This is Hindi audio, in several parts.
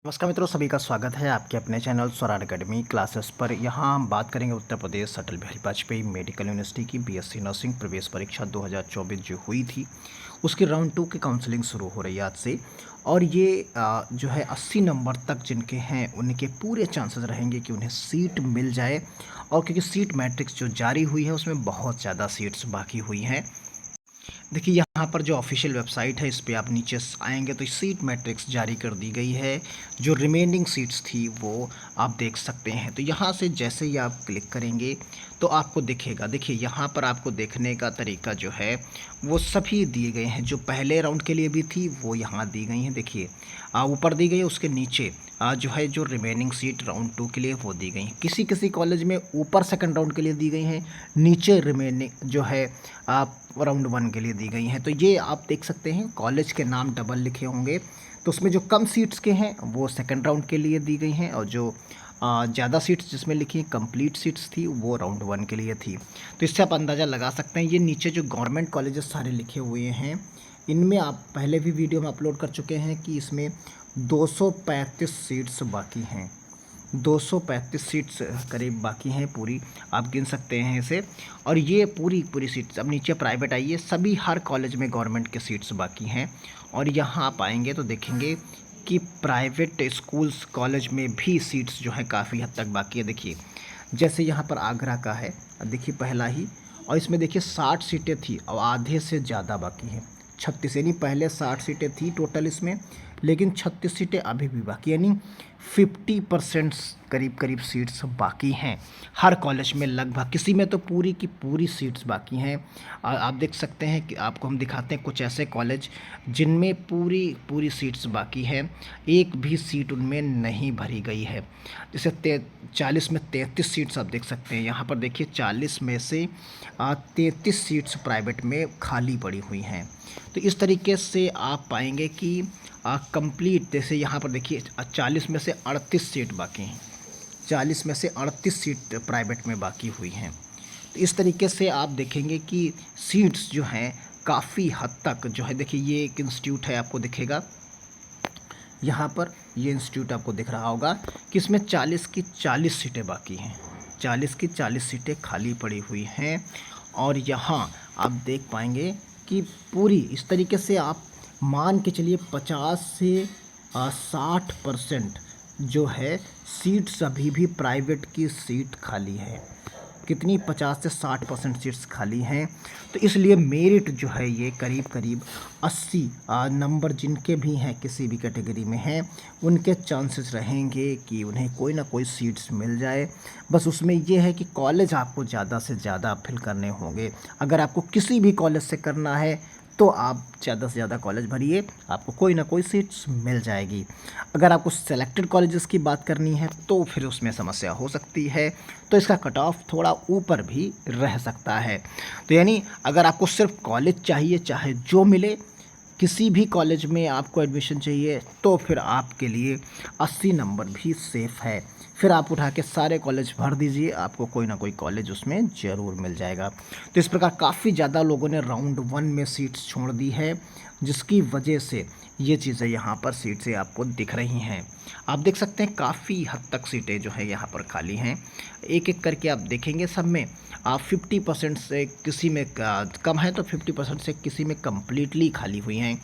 नमस्कार मित्रों, सभी का स्वागत है आपके अपने चैनल स्वराज अकेडमी क्लासेस पर। यहाँ हम बात करेंगे उत्तर प्रदेश अटल बिहारी वाजपेयी मेडिकल यूनिवर्सिटी की बीएससी नर्सिंग प्रवेश परीक्षा 2024 जो हुई थी, उसकी राउंड 2 की काउंसलिंग शुरू हो रही है आज से। और ये जो है 80 नंबर तक जिनके हैं उनके पूरे चांसेस रहेंगे कि उन्हें सीट मिल जाए। और क्योंकि सीट मैट्रिक्स जो जारी हुई है उसमें बहुत ज़्यादा सीट्स बाकी हुई हैं। देखिए यहाँ पर जो ऑफिशियल वेबसाइट है इस पे आप नीचे आएंगे तो सीट मैट्रिक्स जारी कर दी गई है। जो रिमेनिंग सीट्स थी वो आप देख सकते हैं। तो यहाँ से जैसे ही आप क्लिक करेंगे तो आपको दिखेगा। देखिए यहाँ पर आपको देखने का तरीका जो है वो सभी दिए गए हैं। जो पहले राउंड के लिए भी थी वो यहाँ दी गई हैं। देखिए ऊपर दी गई है, उसके नीचे जो है जो रिमेनिंग सीट राउंड 2 के लिए वो दी गई हैं। किसी किसी कॉलेज में ऊपर सेकंड राउंड के लिए दी गई हैं, नीचे रिमेनिंग जो है आप राउंड 1 के लिए दी गई हैं। तो ये आप देख सकते हैं कॉलेज के नाम डबल लिखे होंगे। तो उसमें जो कम सीट्स के हैं वो सेकंड राउंड के लिए दी गई हैं, और जो ज़्यादा सीट्स जिसमें लिखी कंप्लीट सीट्स थी वो राउंड 1 के लिए थी। तो इससे आप अंदाज़ा लगा सकते हैं। ये नीचे जो गवर्नमेंट कॉलेजेस सारे लिखे हुए हैं, इनमें आप पहले भी वीडियो में अपलोड कर चुके हैं कि इसमें 235 सीट्स बाकी हैं। 235 सीट्स करीब बाकी हैं पूरी, आप गिन सकते हैं इसे। और ये पूरी पूरी सीट्स, अब नीचे प्राइवेट आइए, सभी हर कॉलेज में गवर्नमेंट के सीट्स बाकी हैं। और यहाँ आप आएंगे तो देखेंगे कि प्राइवेट स्कूल्स कॉलेज में भी सीट्स जो है काफ़ी हद तक बाकी है। देखिए जैसे यहाँ पर आगरा का है, देखिए पहला ही, और इसमें देखिए 60 सीटें थी और आधे से ज़्यादा बाकी हैं। 36, यानी पहले 60 सीटें थी टोटल इसमें, लेकिन 36 सीटें अभी भी बाकी, यानी 50% करीब करीब सीट्स बाकी हैं हर कॉलेज में। लगभग किसी में तो पूरी की पूरी सीट्स बाकी हैं। आप देख सकते हैं कि आपको हम दिखाते हैं कुछ ऐसे कॉलेज जिनमें पूरी पूरी सीट्स बाकी हैं, एक भी सीट उनमें नहीं भरी गई है। जैसे 40 में 33 सीट्स आप देख सकते हैं। यहाँ पर देखिए 40 में से 33 सीट्स प्राइवेट में खाली पड़ी हुई हैं। तो इस तरीके से आप पाएंगे कि कंप्लीट, जैसे यहाँ पर देखिए 40 में से 38 सीट बाकी हैं। 40 में से 38 सीट प्राइवेट में बाकी हुई हैं। तो इस तरीके से आप देखेंगे कि सीट्स जो हैं काफ़ी हद तक जो है, देखिए ये एक इंस्टीट्यूट है, आपको दिखेगा यहाँ पर, ये इंस्टीट्यूट आपको दिख रहा होगा कि इसमें 40 की 40 सीटें बाकी हैं। 40 की 40 सीटें खाली पड़ी हुई हैं। और यहाँ आप देख पाएंगे कि पूरी इस तरीके से आप मान के चलिए 50 से 60% जो है सीट्स अभी भी प्राइवेट की सीट खाली है। कितनी? 50 से 60% सीट्स खाली हैं। तो इसलिए मेरिट जो है ये करीब करीब 80 नंबर जिनके भी हैं, किसी भी कैटेगरी में हैं, उनके चांसेस रहेंगे कि उन्हें कोई ना कोई सीट्स मिल जाए। बस उसमें ये है कि कॉलेज आपको ज़्यादा से ज़्यादा फिल करने होंगे। अगर आपको किसी भी कॉलेज से करना है तो आप ज़्यादा से ज़्यादा कॉलेज भरिए, आपको कोई ना कोई सीट्स मिल जाएगी। अगर आपको सेलेक्टेड कॉलेजेस की बात करनी है तो फिर उसमें समस्या हो सकती है, तो इसका कट ऑफ थोड़ा ऊपर भी रह सकता है। तो यानी अगर आपको सिर्फ कॉलेज चाहिए, चाहे जो मिले, किसी भी कॉलेज में आपको एडमिशन चाहिए, तो फिर आपके लिए 80 नंबर भी सेफ़ है। फिर आप उठा के सारे कॉलेज भर दीजिए, आपको कोई ना कोई कॉलेज उसमें ज़रूर मिल जाएगा। तो इस प्रकार काफ़ी ज़्यादा लोगों ने राउंड 1 में सीट्स छोड़ दी है, जिसकी वजह से ये चीज़ें यहाँ पर सीट्स आपको दिख रही हैं। आप देख सकते हैं काफ़ी हद तक सीटें जो है यहाँ पर खाली हैं। एक एक करके आप देखेंगे, सब में आप 50% से किसी में कम है, तो 50% से किसी में कम्प्लीटली खाली हुई हैं।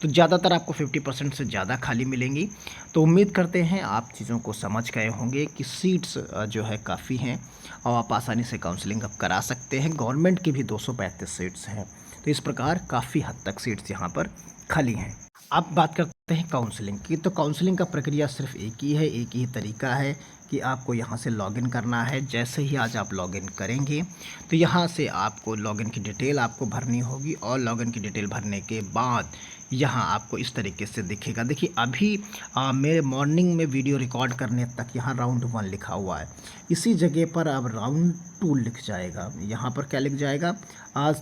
तो ज़्यादातर आपको 50% से ज़्यादा खाली मिलेंगी। तो उम्मीद करते हैं आप चीज़ों को समझ गए होंगे कि सीट्स जो है काफ़ी हैं और आप आसानी से काउंसलिंग अब करा सकते हैं। गवर्नमेंट की भी 235 सीट्स हैं। तो इस प्रकार काफ़ी हद तक सीट्स यहाँ पर खाली हैं। अब बात करते हैं काउंसलिंग की। तो काउंसलिंग का प्रक्रिया सिर्फ एक ही है, एक ही तरीका है कि आपको यहाँ से लॉगिन करना है। जैसे ही आज आप लॉगिन करेंगे तो यहाँ से आपको लॉगिन की डिटेल आपको भरनी होगी, और लॉगिन की डिटेल भरने के बाद यहाँ आपको इस तरीके से दिखेगा। देखिए अभी मेरे मॉर्निंग में वीडियो रिकॉर्ड करने तक यहाँ राउंड 1 लिखा हुआ है, इसी जगह पर अब राउंड 2 लिख जाएगा। यहाँ पर क्या लिख जाएगा? आज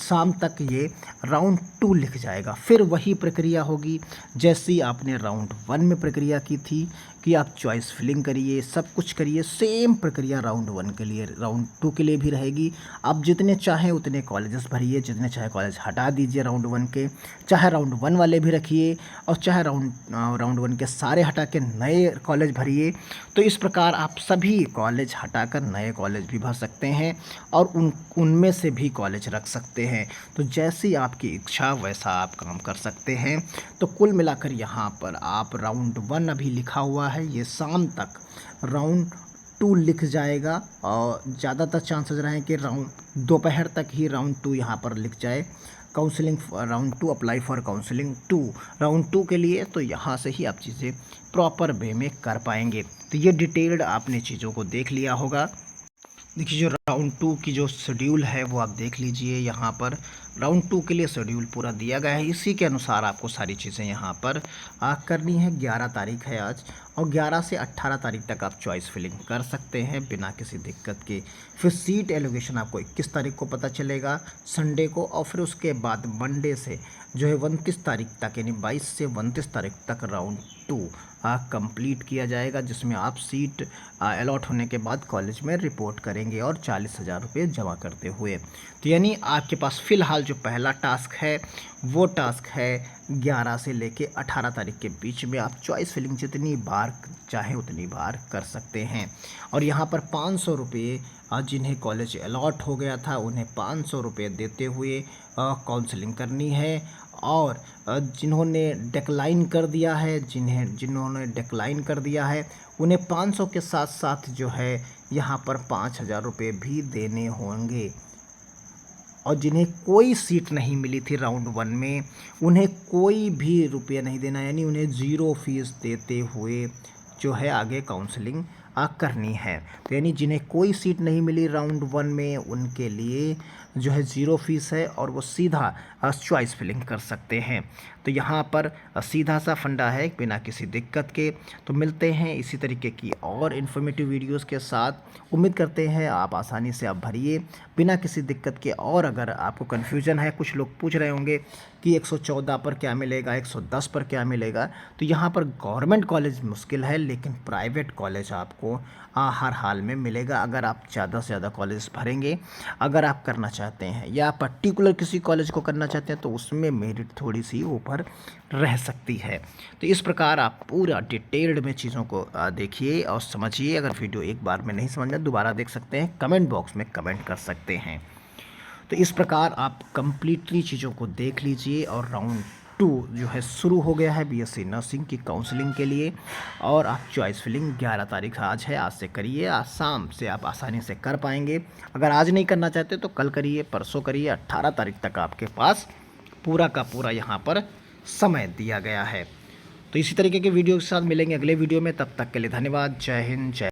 शाम तक ये राउंड 2 लिख जाएगा। फिर वही प्रक्रिया होगी जैसी आपने राउंड 1 में प्रक्रिया की थी कि आप चॉइस फिलिंग करिए, सब कुछ करिए। सेम प्रक्रिया राउंड 1 के लिए, राउंड 2 के लिए भी रहेगी। आप जितने चाहें उतने कॉलेजेस भरिए, जितने चाहे कॉलेज हटा दीजिए राउंड 1 के, चाहे राउंड 1 वाले भी रखिए और चाहे राउंड 1 के सारे हटा के नए कॉलेज भरिए। तो इस प्रकार आप सभी कॉलेज हटाकर नए कॉलेज भी भर सकते हैं और उनमें से भी कॉलेज रख सकते हैं। तो जैसी आपकी इच्छा वैसा आप काम कर सकते हैं। तो कुल मिलाकर यहाँ पर आप राउंड 1 अभी लिखा हुआ है, ये शाम तक राउंड 2 लिख जाएगा और ज़्यादातर चांसेस रहें कि दोपहर तक ही राउंड 2 यहाँ पर लिख जाए। Counselling round 2, apply for counselling 2 round 2 के लिए। तो यहाँ से ही आप चीज़ें प्रॉपर वे में कर पाएंगे। तो ये डिटेल्ड आपने चीज़ों को देख लिया होगा। देखिए जो राउंड 2 की जो शेड्यूल है वो आप देख लीजिए। यहाँ पर राउंड 2 के लिए शेड्यूल पूरा दिया गया है, इसी के अनुसार आपको सारी चीज़ें यहाँ पर करनी है। 11 तारीख है आज और 11 से 18 तारीख तक आप चॉइस फिलिंग कर सकते हैं बिना किसी दिक्कत के। फिर सीट एलोकेशन आपको 21 तारीख को पता चलेगा संडे को, और फिर उसके बाद मंडे से जो है 29 तारीख तक, यानी 22 से 29 तारीख तक राउंड 2 कंप्लीट किया जाएगा, जिसमें आप सीट अलॉट होने के बाद कॉलेज में रिपोर्ट करेंगे और 40,000 रुपये जमा करते हुए। तो यानी आपके पास फ़िलहाल जो पहला टास्क है वो टास्क है 11 से लेके 18 तारीख के बीच में आप चॉइस फिलिंग जितनी बार चाहे उतनी बार कर सकते हैं। और यहाँ पर 500 रुपये जिन्हें कॉलेज अलॉट हो गया था उन्हें 500 रुपये देते हुए काउंसलिंग करनी है। और जिन्होंने डिक्लाइन कर दिया है, जिन्होंने डिक्लाइन कर दिया है उन्हें 500 के साथ साथ जो है यहाँ पर 5,000 रुपये भी देने होंगे। और जिन्हें कोई सीट नहीं मिली थी राउंड 1 में उन्हें कोई भी रुपया नहीं देना, यानी उन्हें ज़ीरो फीस देते हुए जो है आगे काउंसलिंग करनी है। तो यानी जिन्हें कोई सीट नहीं मिली राउंड 1 में उनके लिए जो है ज़ीरो फीस है और वो सीधा चॉइस फिलिंग कर सकते हैं। तो यहाँ पर सीधा सा फंडा है बिना किसी दिक्कत के। तो मिलते हैं इसी तरीके की और इन्फॉर्मेटिव वीडियोस के साथ। उम्मीद करते हैं आप आसानी से आप भरिए बिना किसी दिक्कत के। और अगर आपको कन्फ्यूज़न है, कुछ लोग पूछ रहे होंगे कि 114 पर क्या मिलेगा, 110 पर क्या मिलेगा, तो यहाँ पर गवर्नमेंट कॉलेज मुश्किल है लेकिन प्राइवेट कॉलेज आपको हर हाल में मिलेगा अगर आप ज़्यादा से ज़्यादा कॉलेज भरेंगे। अगर आप करना चाहते हैं या पर्टिकुलर किसी कॉलेज को करना चाहते हैं तो उसमें मेरिट थोड़ी सी ऊपर रह सकती है। तो इस प्रकार आप पूरा डिटेल्ड में चीज़ों को देखिए और समझिए। अगर वीडियो एक बार में नहीं समझ में दोबारा देख सकते हैं, कमेंट बॉक्स में कमेंट कर सकते हैं। तो इस प्रकार आप कंप्लीटली चीज़ों को देख लीजिए। और राउंड 2 जो है शुरू हो गया है बीएससी नर्सिंग की काउंसलिंग के लिए। और आप चॉइस फिलिंग 11 तारीख आज है, आज से करिए। आज शाम से आप आसानी से कर पाएंगे। अगर आज नहीं करना चाहते तो कल करिए, परसों करिए। 18 तारीख तक आपके पास पूरा का पूरा यहाँ पर समय दिया गया है। तो इसी तरीके के वीडियो के साथ मिलेंगे अगले वीडियो में। तब तक के लिए धन्यवाद। जय हिंद, जय